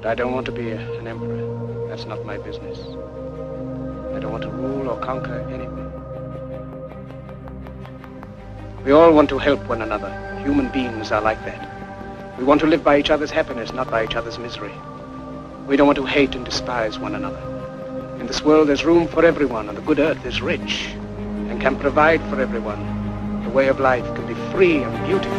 I don't want to be an emperor. That's not my business. I don't want to rule or conquer anyone. We all want to help one another. Human beings are like that. We want to live by each other's happiness, not by each other's misery. We don't want to hate and despise one another. In this world there's room for everyone, and the good earth is rich and can provide for everyone. The way of life can be free and beautiful.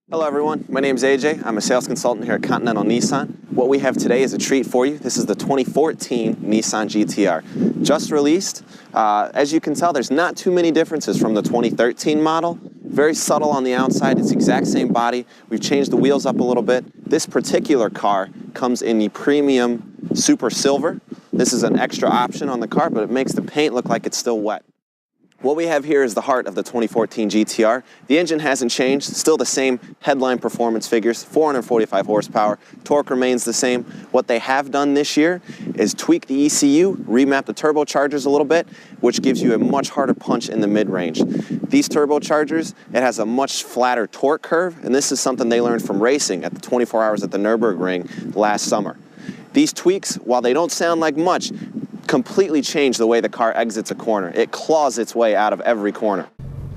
Hello everyone, my name is AJ. I'm a sales consultant here at Continental Nissan. What we have today is a treat for you. This is the 2014 Nissan GTR. Just released. As you can tell, there's not too many differences from the 2013 model. Very subtle on the outside, it's the exact same body. We've changed the wheels up a little bit. This particular car comes in the premium super silver. This is an extra option on the car, but it makes the paint look like it's still wet. What we have here is the heart of the 2014 GTR. The engine hasn't changed, still the same headline performance figures, 445 horsepower, torque remains the same. What they have done this year is tweak the ECU, remap the turbochargers a little bit, which gives you a much harder punch in the mid-range. These turbochargers, it has a much flatter torque curve, and this is something they learned from racing at the 24 Hours at the Nürburgring last summer. These tweaks, while they don't sound like much, completely change the way the car exits a corner. It claws its way out of every corner.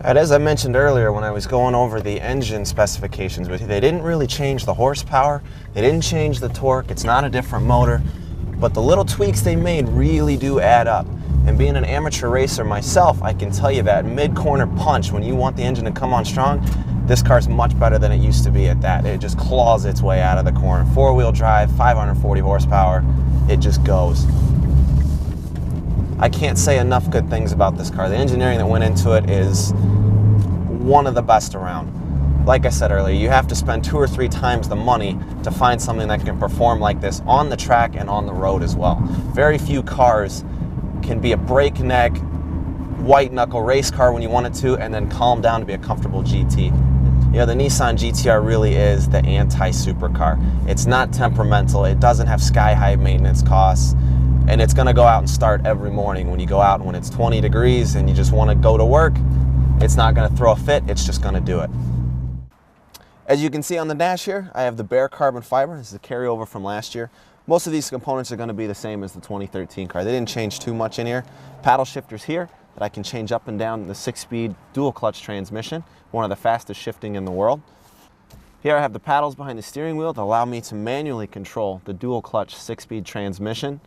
And as I mentioned earlier when I was going over the engine specifications with you, they didn't really change the horsepower, they didn't change the torque, it's not a different motor, but the little tweaks they made really do add up. And being an amateur racer myself, I can tell you that mid-corner punch, when you want the engine to come on strong, this car's much better than it used to be at that. It just claws its way out of the corner. Four-wheel drive, 540 horsepower, it just goes. I can't say enough good things about this car. The engineering that went into it is one of the best around. Like I said earlier, you have to spend 2 or 3 times the money to find something that can perform like this on the track and on the road as well. Very few cars can be a breakneck, white-knuckle race car when you want it to, and then calm down to be a comfortable GT. You know, the Nissan GTR really is the anti-supercar. It's not temperamental, it doesn't have sky-high maintenance costs, and it's gonna go out and start every morning when you go out when it's 20 degrees and you just wanna go to work. It's not gonna throw a fit, it's just gonna do it. As you can see on the dash here, I have the bare carbon fiber. This is a carryover from last year. Most of these components are gonna be the same as the 2013 car. They didn't change too much in here. Paddle shifters here that I can change up and down the 6-speed dual clutch transmission, one of the fastest shifting in the world. Here I have the paddles behind the steering wheel that allow me to manually control the dual clutch 6-speed transmission.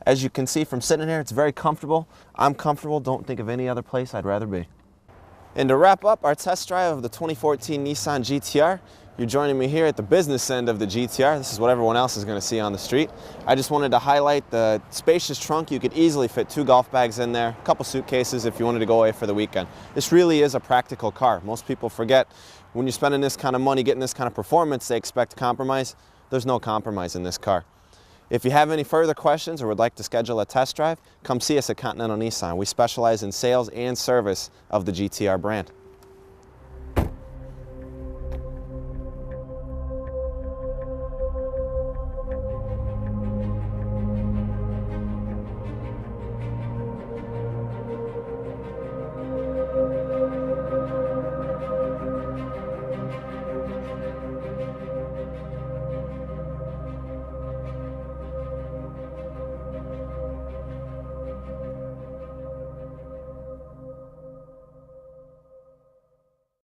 As you can see from sitting here, it's very comfortable. I'm comfortable, don't think of any other place I'd rather be. And to wrap up our test drive of the 2014 Nissan GTR, you're joining me here at the business end of the GTR. This is what everyone else is going to see on the street. I just wanted to highlight the spacious trunk. You could easily fit 2 golf bags in there, a couple suitcases if you wanted to go away for the weekend. This really is a practical car. Most people forget when you're spending this kind of money, getting this kind of performance, they expect compromise. There's no compromise in this car. If you have any further questions or would like to schedule a test drive, come see us at Continental Nissan. We specialize in sales and service of the GTR brand.